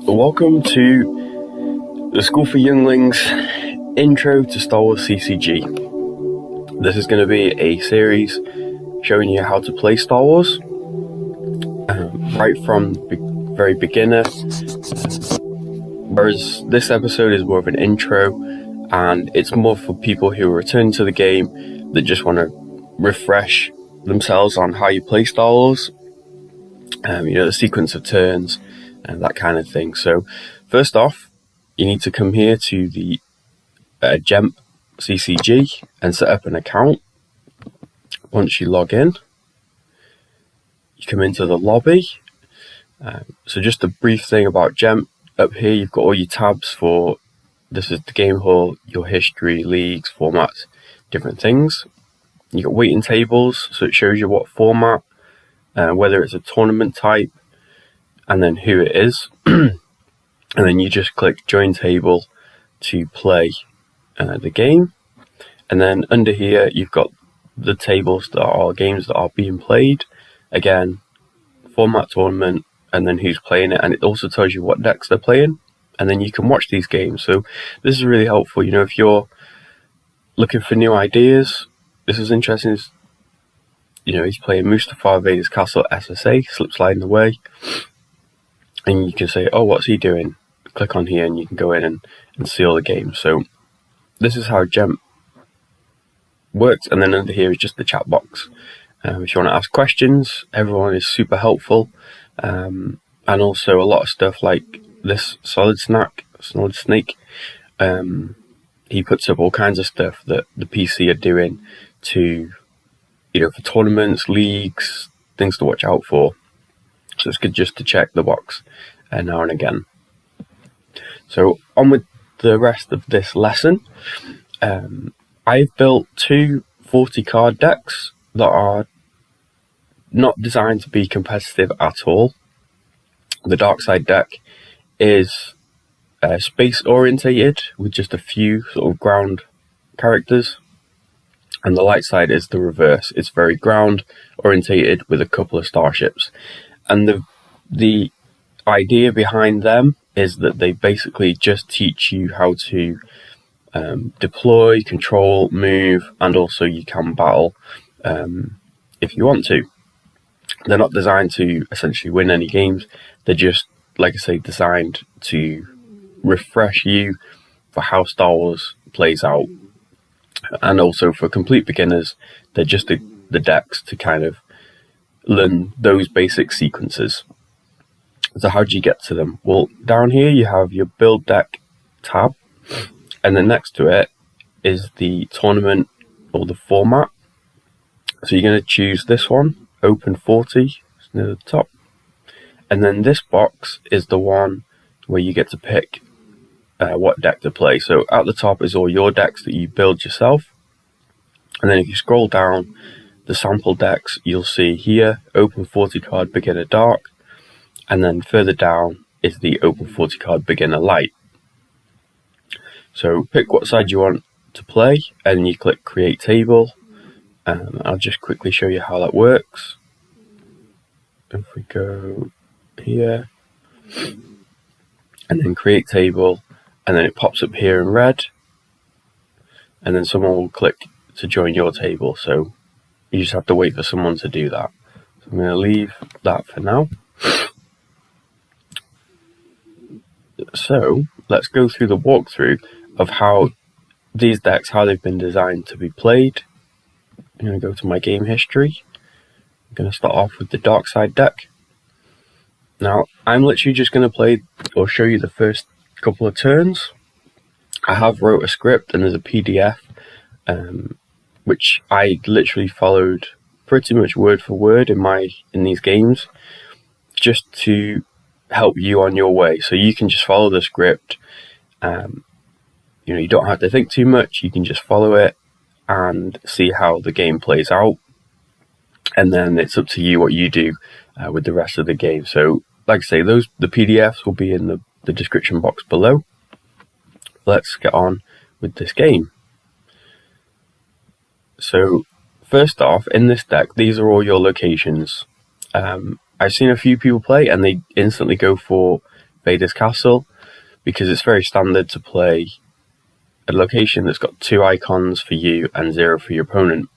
Welcome to the School for Younglings Intro to Star Wars CCG. This is going to be a series showing you how to play Star Wars, right from the very beginner, whereas this episode is more of an intro, and it's more for people who return to the game that just want to refresh themselves on how you play Star Wars, the sequence of turns, and that kind of thing. So first off, you need to come here to the GEMP CCG and set up an account. Once you log in, you come into the lobby. So just a brief thing about GEMP. Up here you've got all your tabs for, this is the game hall, your history, leagues, formats, different things. You've got waiting tables, so it shows you what format, whether it's a tournament type, and then who it is. And then you just click join table to play the game. And then under here you've got the tables that are games that are being played. Again, format, tournament, and then who's playing it, and it also tells you what decks they're playing, and then you can watch these games. So this is really helpful, if you're looking for new ideas. This is interesting. He's playing Mustafar Vader's Castle SSA, slip sliding away, and you can say, oh, what's he doing? Click on here and you can go in and see all the games. So this is how GEMP works. And then under here is just the chat box. If you want to ask questions, everyone is super helpful. And also a lot of stuff like this Solid Snake. He puts up all kinds of stuff that the PC are doing to, for tournaments, leagues, things to watch out for. So it's good just to check the box now and again. So on with the rest of this lesson. I've built two 40 card decks that are not designed to be competitive at all. The dark side deck is space orientated with just a few sort of ground characters, and the light side is the reverse. It's very ground orientated with a couple of starships. And the idea behind them is that they basically just teach you how to deploy, control, move, and also you can battle if you want to. They're not designed to essentially win any games. They're just, like I say, designed to refresh you for how Star Wars plays out. And also for complete beginners, they're just the decks to kind of learn those basic sequences. So how do you get to them? Well, down here you have your build deck tab, and then next to it is the tournament or the format. So you're going to choose this one, Open 40, it's near the top. And then this box is the one where you get to pick what deck to play. So at the top is all your decks that you build yourself. And then if you scroll down the sample decks, you'll see here, Open 40 card Beginner Dark. And then further down is the Open 40 card Beginner Light. So pick what side you want to play, and you click Create Table. I'll just quickly show you how that works. If we go here, and then Create Table, and then it pops up here in red, and then someone will click to join your table. So you just have to wait for someone to do that. So I'm going to leave that for now. So let's go through the walkthrough of how these decks, how they've been designed to be played. I'm going to go to my game history. I'm going to start off with the dark side deck. Now I'm literally just going to play or show you the first couple of turns. I have wrote a script and there's a PDF which I literally followed pretty much word for word in these games, just to help you on your way. So you can just follow the script. You don't have to think too much. You can just follow it and see how the game plays out, and then it's up to you what you do with the rest of the game. So like I say, the PDFs will be in the description box below. Let's get on with this game. So first off, in this deck, these are all your locations. I've seen a few people play and they instantly go for Vader's Castle, because it's very standard to play a location that's got 2 icons for you and 0 for your opponent.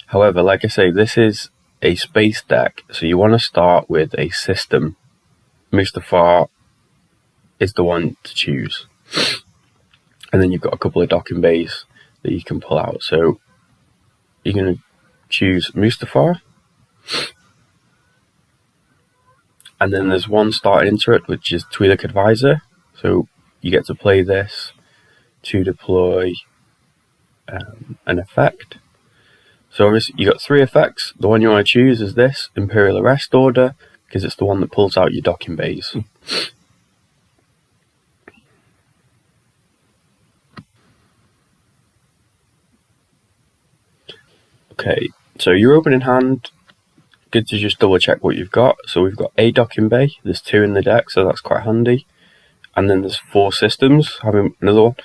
However, like I say, this is a space deck, so you want to start with a system. Mustafar is the one to choose. And then you've got a couple of docking bays that you can pull out. So you're going to choose Mustafar. And then there's one starting into it, which is Twi'lek Advisor. So you get to play this to deploy an effect. So obviously you got 3 effects. The one you want to choose is this, Imperial Arrest Order, because it's the one that pulls out your docking bays. Okay, so your opening hand, good to just double check what you've got. So we've got a docking bay, there's 2 in the deck, so that's quite handy. And then there's 4 systems, having another one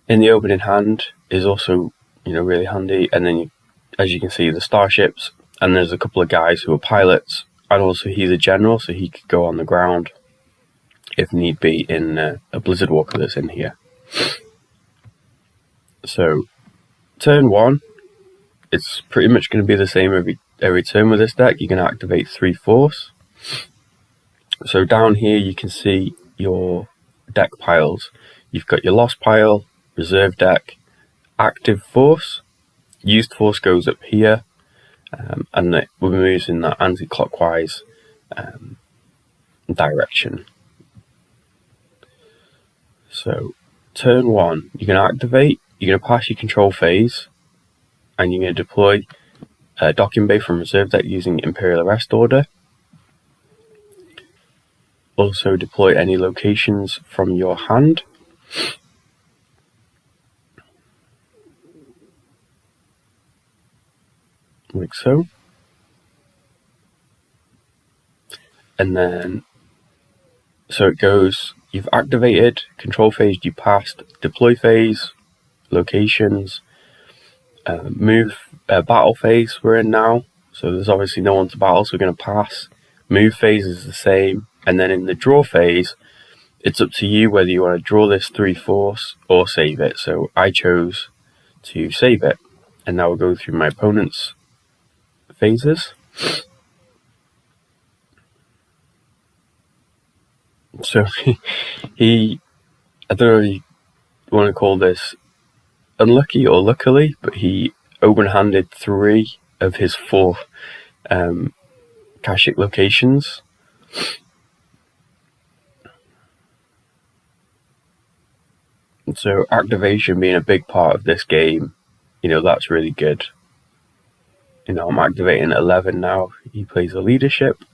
in the opening hand is also, really handy. And then as you can see, the starships, and there's a couple of guys who are pilots, and also he's a general, so he could go on the ground if need be in a Blizzard Walker that's in here. So turn 1, it's pretty much going to be the same every turn with this deck. You're going to activate 3 force. So down here you can see your deck piles. You've got your lost pile, reserve deck, active force. Used force goes up here, and we're moving in that anti-clockwise direction. So turn 1, you're going to activate, you're going to pass your control phase, and you're going to deploy a docking bay from reserve deck using Imperial Arrest Order. Also deploy any locations from your hand. Like so. And then, so it goes, you've activated, control phase you passed, deploy phase, locations, move, battle phase we're in now, so there's obviously no one to battle, so we're going to pass. Move phase is the same, and then in the draw phase, it's up to you whether you want to draw this 3 force or save it. So I chose to save it, and now we'll go through my opponent's phases. So he, I don't know if you want to call this unlucky or luckily, but he open-handed 3 of his 4 Kashyyyk locations. And so activation being a big part of this game, that's really good. I'm activating 11 now. He plays a leadership.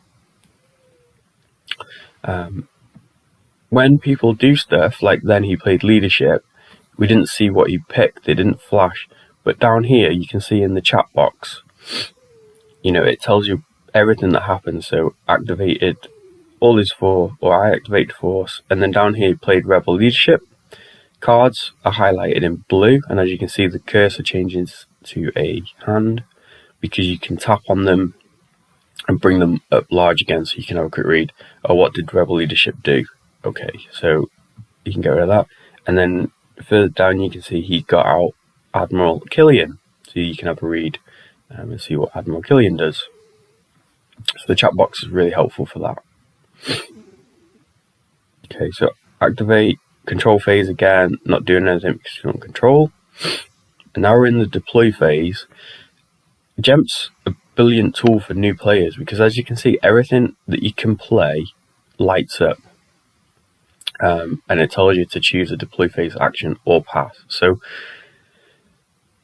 When people do stuff, like then he played leadership, we didn't see what he picked, they didn't flash. But down here, you can see in the chat box, it tells you everything that happened. So activated all his 4, or I activated force, and then down here he played rebel leadership. Cards are highlighted in blue, and as you can see, the cursor changes to a hand because you can tap on them and bring them up large again, so you can have a quick read. Oh, what did rebel leadership do? Okay, so you can get rid of that. And then further down you can see he got out Admiral Killian, so you can have a read and see what Admiral Killian does. So the chat box is really helpful for that. Okay, so activate, control phase again, not doing anything because you don't control. And now we're in the deploy phase. GEMP's a brilliant tool for new players because, as you can see, everything that you can play lights up. And it tells you to choose a deploy phase action or pass. So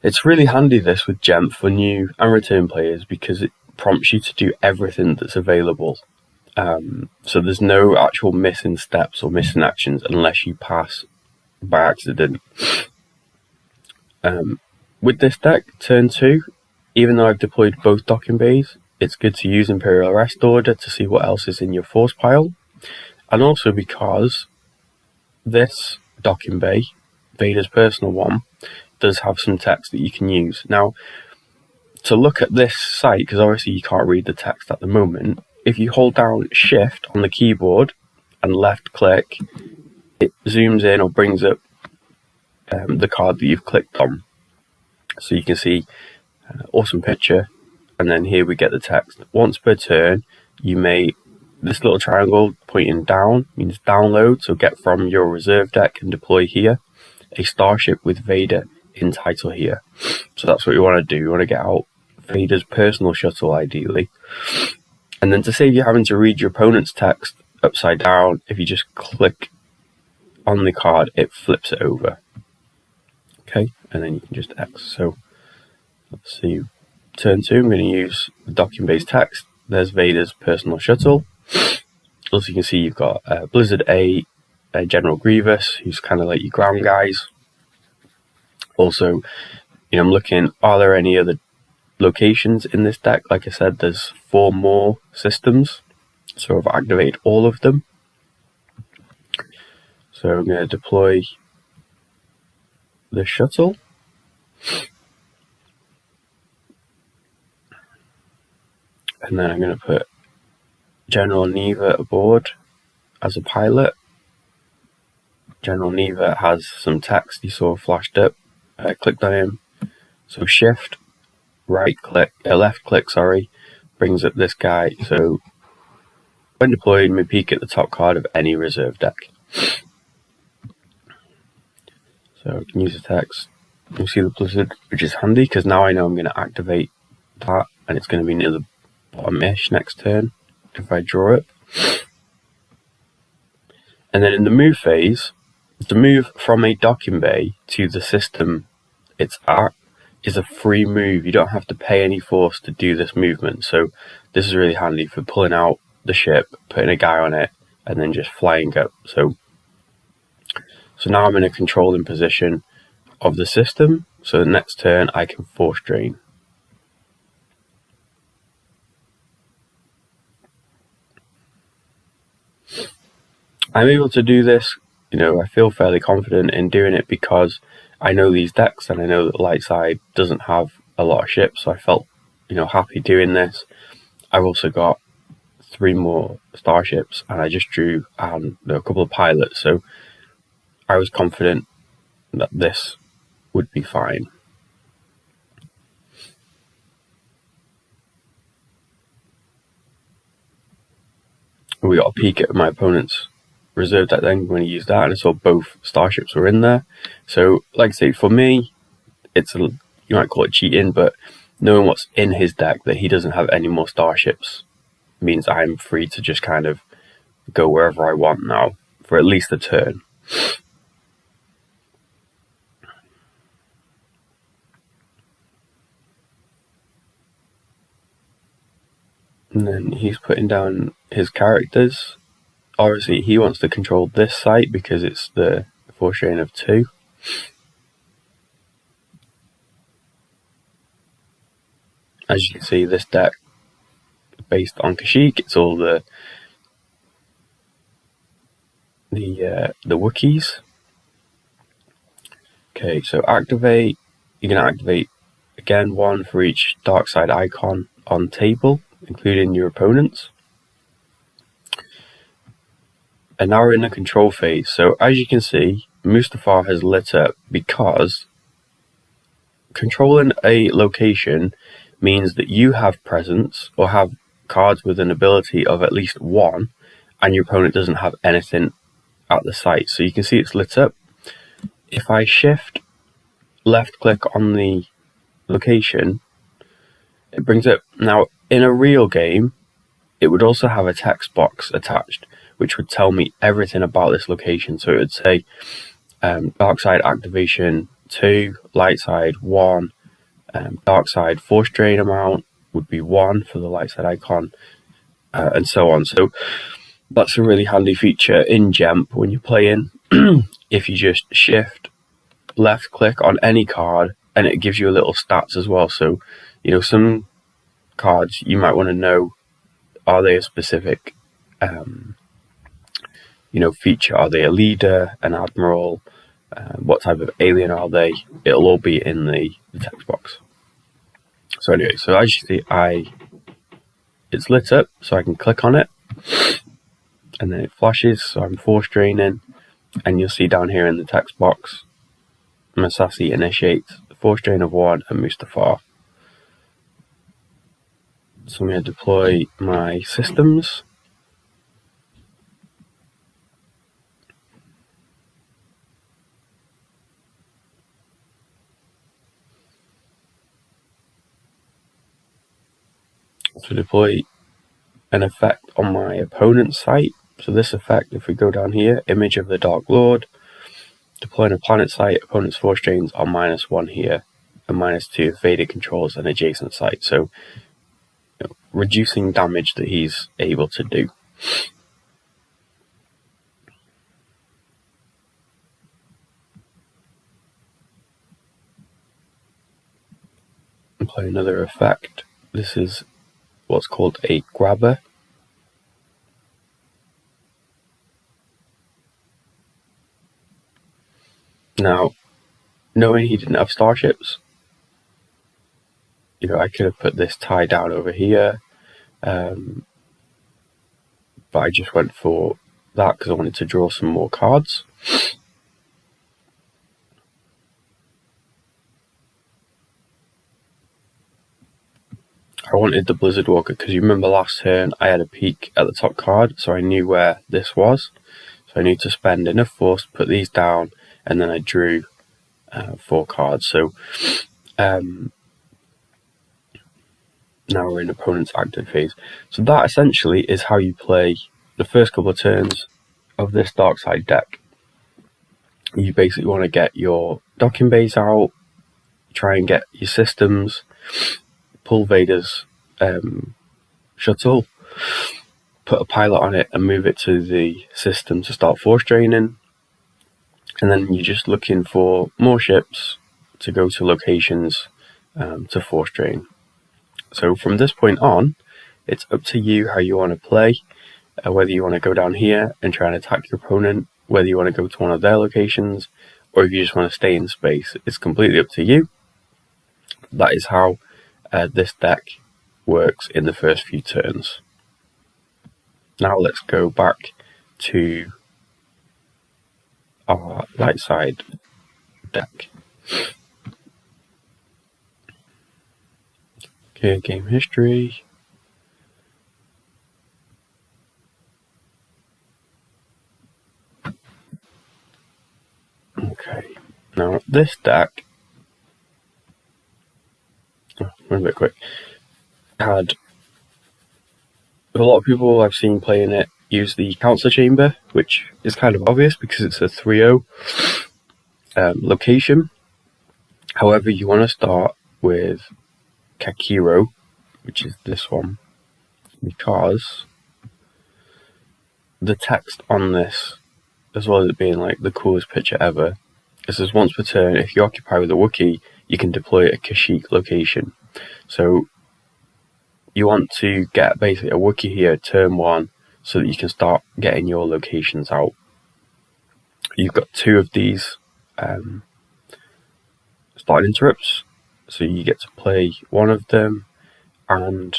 it's really handy, this, with GEMP for new and return players, because it prompts you to do everything that's available. So there's no actual missing steps or missing actions unless you pass by accident. With this deck, turn 2, even though I've deployed both docking bays, it's good to use Imperial Arrest Order to see what else is in your force pile. And also because this docking bay, Vader's personal one, does have some text that you can use. Now, to look at this site, because obviously you can't read the text at the moment, if you hold down Shift on the keyboard and left click, it zooms in or brings up the card that you've clicked on. So you can see awesome picture, and then here we get the text. Once per turn, you may, this little triangle pointing down means download, so get from your reserve deck and deploy here a starship with Vader in title here. So that's what you want to do. You want to get out Vader's personal shuttle ideally, and then to save you having to read your opponent's text upside down, if you just click on the card, it flips it over. Okay, and then you can just X. So let's see, turn 2, I'm going to use the docking base text. There's Vader's personal shuttle. Also, you can see you've got Blizzard A, General Grievous, who's kind of like your ground guys. Also, I'm looking, are there any other locations in this deck? Like I said, there's 4 more systems, so I've activated all of them. So I'm going to deploy the shuttle. And then I'm going to put General Neva aboard as a pilot. General Neva has some text you saw flashed up. I clicked on him. So shift, left click, brings up this guy. So when deployed, you may peek at the top card of any reserve deck. So I can use the text. You see the Blizzard, which is handy because now I know I'm going to activate that, and it's going to be near the bottom-ish next turn if I draw it. And then in the move phase, the move from a docking bay to the system it's at is a free move. You don't have to pay any force to do this movement. So this is really handy for pulling out the ship, putting a guy on it, and then just flying up. So now I'm in a controlling position of the system. So the next turn I can force drain. I'm able to do this, I feel fairly confident in doing it because I know these decks and I know that the light side doesn't have a lot of ships, so I felt, happy doing this. I've also got 3 more starships and I just drew a couple of pilots, so I was confident that this would be fine. We got a peek at my opponent's reserve deck then, I'm going to use that, and I saw both starships were in there. So like I say, for me, you might call it cheating, but knowing what's in his deck, that he doesn't have any more starships, means I'm free to just kind of go wherever I want now for at least a turn. And then he's putting down his characters. Obviously, he wants to control this site because it's the force drain of 2. As you can see, this deck based on Kashyyyk, it's all the Wookiees. Okay, so activate. You can activate again 1 for each dark side icon on table, including your opponents. And now we're in the control phase. So as you can see, Mustafar has lit up because controlling a location means that you have presence or have cards with an ability of at least 1, and your opponent doesn't have anything at the site. So you can see it's lit up. If I shift left click on the location, it brings up. Now in a real game, it would also have a text box attached, which would tell me everything about this location. So it would say dark side activation 2, light side 1, dark side force drain amount would be 1 for the light side icon, and so on. So that's a really handy feature in GEMP when you're playing. If you just shift left click on any card, and it gives you a little stats as well. So some cards you might want to know, are they a specific feature? Are they a leader, an admiral? What type of alien are they? It'll all be in the text box. So anyway, so as you see, it's lit up, so I can click on it. and then it flashes, so I'm force draining, and you'll see down here in the text box, Masasi initiates force drain of 1 and Mustafar. So I'm going to deploy my systems. To deploy an effect on my opponent's site. So this effect, if we go down here, image of the Dark Lord, deploying a planet site, opponent's force drains are -1 here, and -2 if Vader controls an adjacent site. So reducing damage that he's able to do. Apply another effect. This is what's called a grabber. Now, knowing he didn't have starships, I could have put this tie down over here, but I just went for that because I wanted to draw some more cards. I wanted the Blizzard Walker because you remember last turn I had a peek at the top card, so I knew where this was. So I need to spend enough force to put these down, and then I drew 4 cards. So now we're in opponent's active phase. So that essentially is how you play the first couple of turns of this dark side deck. You basically want to get your docking bays out, try and get your systems, pull Vader's shuttle, put a pilot on it and move it to the system to start force draining, and then you're just looking for more ships to go to locations to force drain. So from this point on, it's up to you how you want to play, whether you want to go down here and try and attack your opponent, whether you want to go to one of their locations, or if you just want to stay in space. It's completely up to you. That is how this deck works in the first few turns. Now let's go back to our light side deck. Okay, game history. Okay, now this deck, a bit quick, had a lot of people I've seen playing it use the Council Chamber, which is kind of obvious because it's a 3-0 location. However, you want to start with Kakiro, which is this one, because the text on this, as well as it being like the coolest picture ever, it says once per turn, if you occupy with a Wookiee, you can deploy a Kashyyyk location. So you want to get basically a Wookiee here turn 1 so that you can start getting your locations out. You've got 2 of these start interrupts, so you get to play one of them, and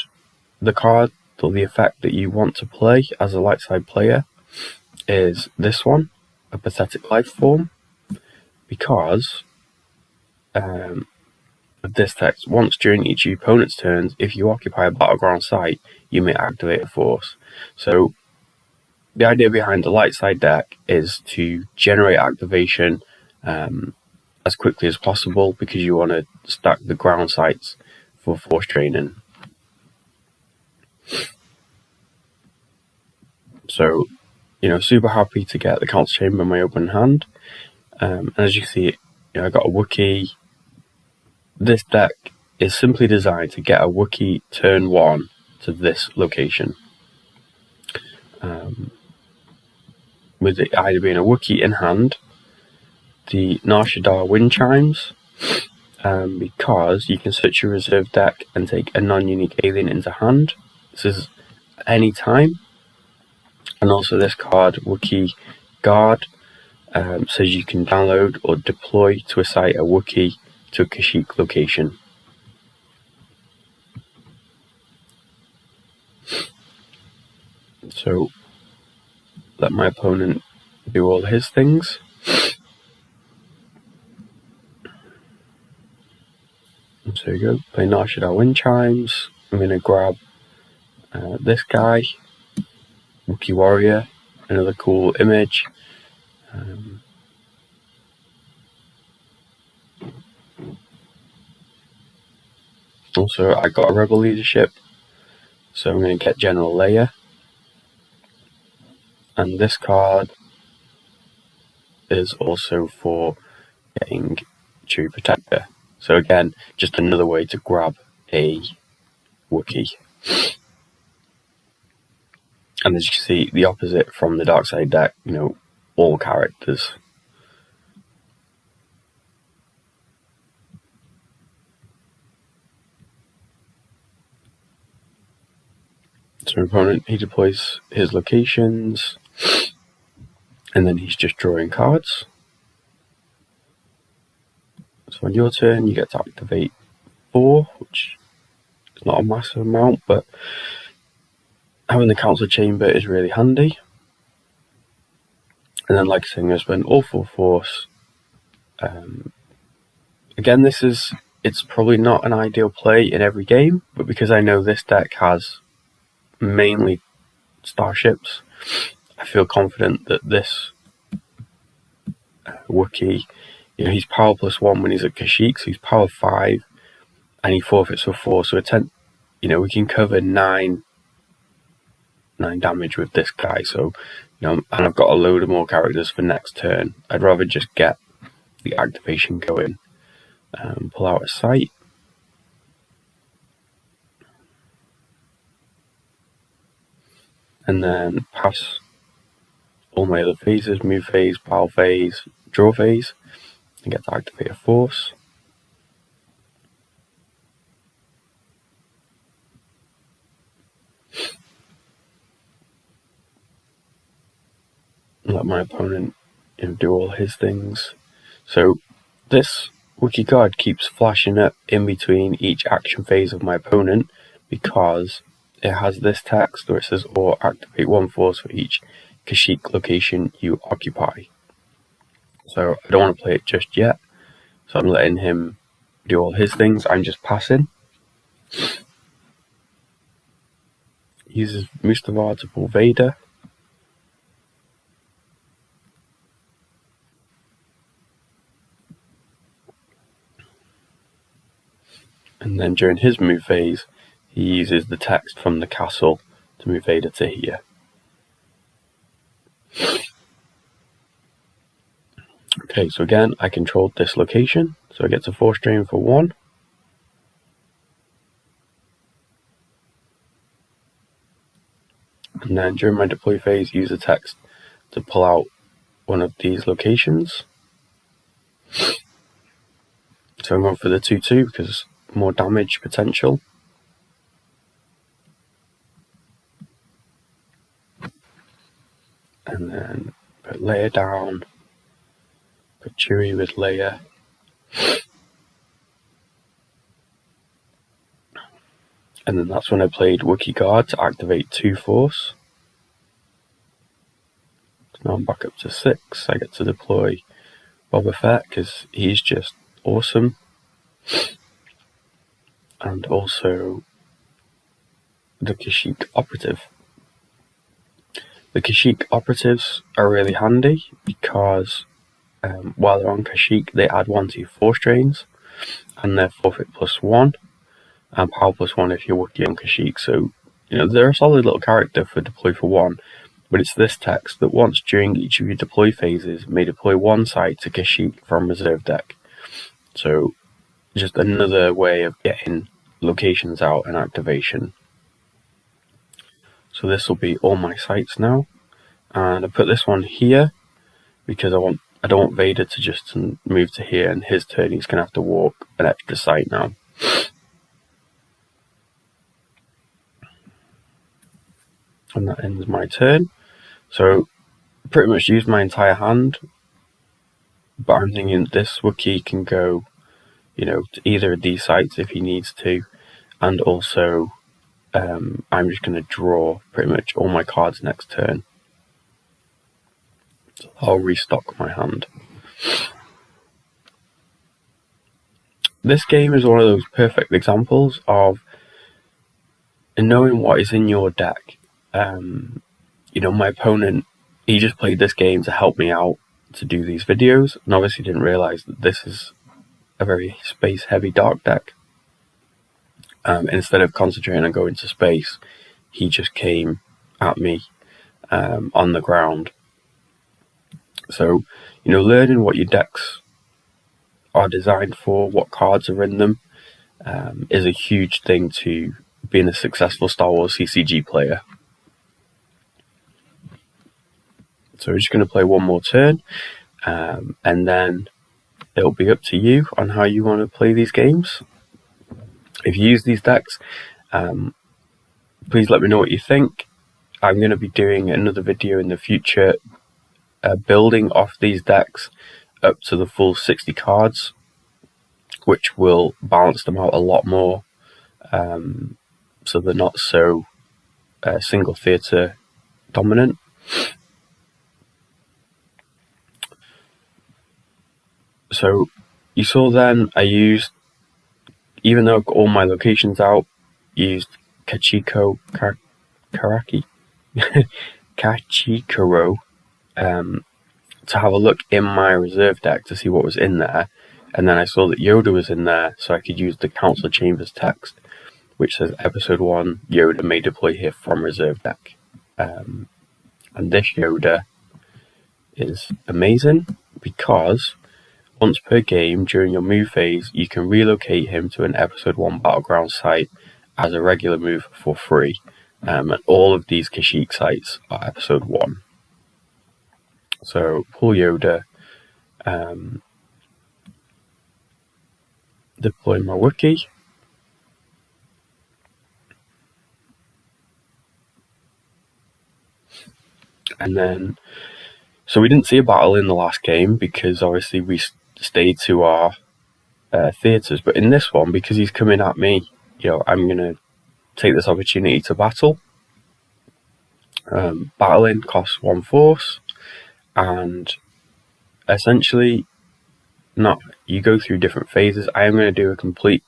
the card or the effect that you want to play as a light side player is this one, a Pathetic Life Form, because of this text. Once during each of your opponent's turns, if you occupy a battleground site, you may activate a force. So the idea behind the light side deck is to generate activation as quickly as possible, because you want to stack the ground sites for force training. So, super happy to get the Council Chamber in my open hand. And as you see, I got a Wookiee. This deck is simply designed to get a Wookiee turn 1 to this location. With it either being a Wookiee in hand, the Nar Shaddaa Wind Chimes, because you can search your reserve deck and take a non-unique alien into hand. This is any time. And also this card, Wookiee Guard, says you can download or deploy to a site a Wookiee to a Kashyyyk location. So let my opponent do all his things. So there you go, play Narshadar Wind Chimes. I'm going to grab this guy, Wookiee Warrior, another cool image. Also, I got a Rebel Leadership, so I'm going to get General Leia. And this card is also for getting Chewie Protector. So again, just another way to grab a Wookiee. And as you can see, the opposite from the dark side deck, all characters. So my opponent, he deploys his locations, and then he's just drawing cards. So on your turn, you get to activate 4, which is not a massive amount, but having the Council Chamber is really handy. And then, like I said, I'm going to spend all 4 force. Again, it's probably not an ideal play in every game, but because I know this deck has mainly starships, I feel confident that this Wookiee, he's power +1 when he's at Kashyyyk, so he's power 5, and he forfeits for 4, so we can cover 9 damage with this guy. So, and I've got a load of more characters for next turn. I'd rather just get the activation going. Pull out a sight. And then pass all my other phases, move phase, battle phase, draw phase, and get to activate a force. And let my opponent do all his things. So this Wookiee card keeps flashing up in between each action phase of my opponent because it has this text where it says, or activate 1 force for each Kashyyyk location you occupy. So I don't want to play it just yet, so I'm letting him do all his things. I'm just passing. Uses Mustafar to pull Vader. And then during his move phase, he uses the text from the castle to move Vader to here. Okay, so again, I controlled this location, so I get to force drain for 1. And then during my deploy phase, use the text to pull out one of these locations. So I'm going for the 2/2 because more damage potential. And then put Leia down, put Chewie with Leia. And then that's when I played Wookiee Guard to activate 2 force. So now I'm back up to 6. I get to deploy Boba Fett because he's just awesome. And also the Kashyyyk Operative. The Kashyyyk Operatives are really handy because while they're on Kashyyyk, they add 1 to your force drains, and they're forfeit +1, and power +1 if you're Wookiee on Kashyyyk. So, they're a solid little character for deploy for 1, but it's this text that once during each of your deploy phases may deploy 1 side to Kashyyyk from reserve deck. So, just another way of getting locations out and activation. So this will be all my sites now, and I put this one here because I don't want Vader to just move to here, and his turn he's gonna have to walk an extra site now. And that ends my turn. So pretty much used my entire hand, but I'm thinking this Wookiee can go, to either of these sites if he needs to, and also I'm just going to draw pretty much all my cards next turn. So I'll restock my hand. This game is one of those perfect examples of knowing what is in your deck. My opponent, he just played this game to help me out to do these videos, and obviously didn't realise that this is a very space-heavy dark deck. Instead of concentrating on going to space, he just came at me on the ground. So, learning what your decks are designed for, what cards are in them, is a huge thing to being a successful Star Wars CCG player. So we're just going to play one more turn, and then it'll be up to you on how you want to play these games. If you use these decks, please let me know what you think. I'm going to be doing another video in the future building off these decks up to the full 60 cards, which will balance them out a lot more, so they're not so single theatre dominant. So you saw then I used, even though I've got all my locations out, used Kachikoro to have a look in my reserve deck to see what was in there, and then I saw that Yoda was in there, so I could use the Council Chambers text, which says Episode 1, Yoda may deploy here from reserve deck. And this Yoda is amazing because once per game during your move phase, you can relocate him to an Episode 1 battleground site as a regular move for free. And all of these Kashyyyk sites are Episode 1. So pull Yoda, deploy my Wookiee, and then, so we didn't see a battle in the last game because obviously we stayed to our theatres, but in this one, because he's coming at me, I'm going to take this opportunity to battle. Battling costs 1 force, and essentially, you go through different phases. I am going to do a complete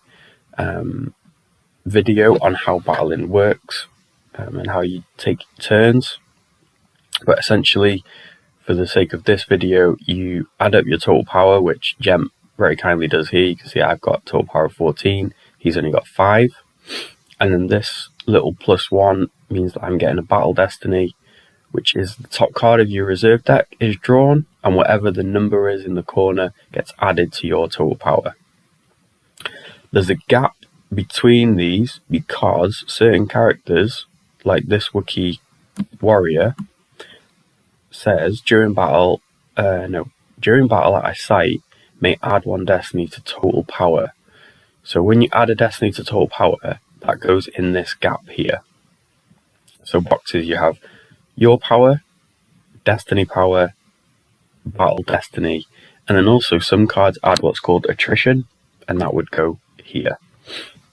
video on how battling works and how you take turns, but essentially, for the sake of this video, you add up your total power, which GEMP very kindly does here. You can see I've got total power of 14, he's only got 5, and then this little +1 means that I'm getting a Battle Destiny, which is the top card of your reserve deck is drawn, and whatever the number is in the corner gets added to your total power. There's a gap between these because certain characters, like this Wookiee warrior, says during battle at a site may add 1 destiny to total power. So when you add a destiny to total power, that goes in this gap here. So boxes, you have your power, destiny power, battle destiny, and then also some cards add what's called attrition, and that would go here.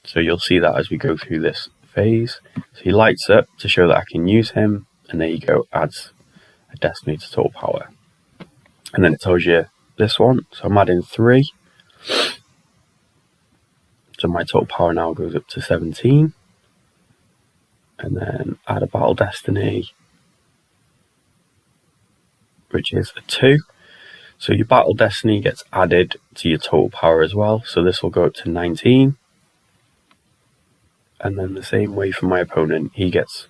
So you'll see that as we go through this phase. So he lights up to show that I can use him, and there you go, adds a destiny to total power. And then it tells you this one, so I'm adding 3. So my total power now goes up to 17. And then add a battle destiny, which is a 2. So your battle destiny gets added to your total power as well. So this will go up to 19. And then the same way for my opponent, he gets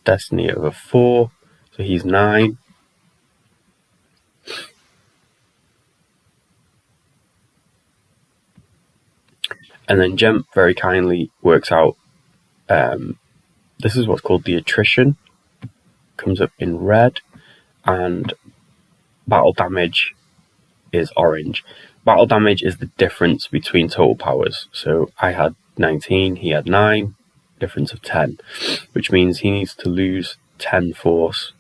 destiny of a 4. So he's 9. And then GEMP very kindly works out, this is what's called the attrition, comes up in red, and battle damage is orange. Battle damage is the difference between total powers. So I had 19, he had 9, difference of 10, which means he needs to lose 10 force,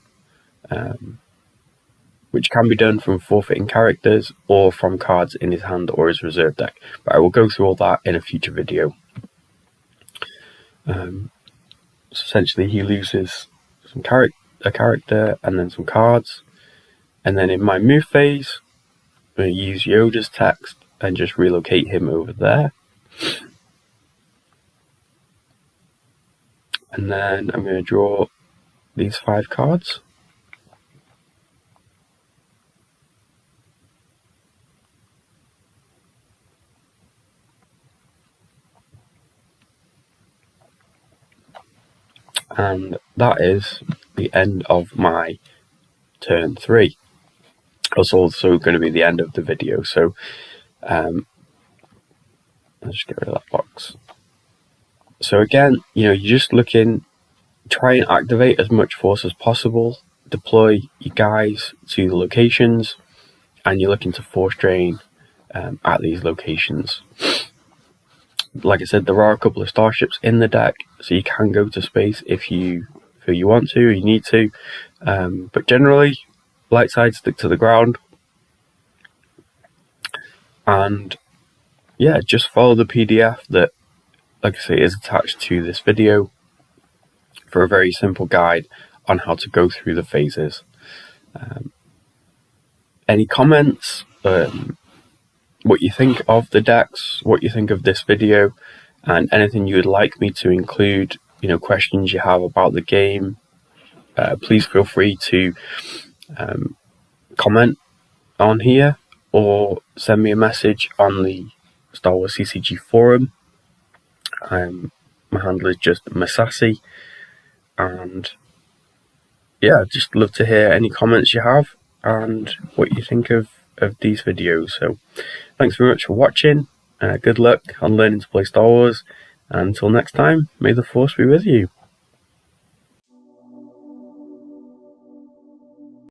which can be done from forfeiting characters or from cards in his hand or his reserve deck. But I will go through all that in a future video. So essentially he loses a character and then some cards, And then in my move phase, I'm going to use Yoda's text and just relocate him over there. And then I'm going to draw these 5 cards. And that is the end of my turn 3. It's also going to be the end of the video, so let's just get rid of that box. So again, you're just looking, try and activate as much force as possible, deploy your guys to the locations, and you're looking to force drain at these locations. Like I said, there are a couple of starships in the deck, so you can go to space if you feel you want to, or you need to. But generally, light side, stick to the ground. And yeah, just follow the PDF that, like I say, is attached to this video for a very simple guide on how to go through the phases. Any comments? What you think of the decks, what you think of this video, and anything you would like me to include, questions you have about the game, please feel free to comment on here or send me a message on the Star Wars CCG forum. My handle is just Masasi, and yeah, I'd just love to hear any comments you have and what you think of these videos. So thanks very much for watching. Good luck on learning to play Star Wars, and until next time, may the Force be with you.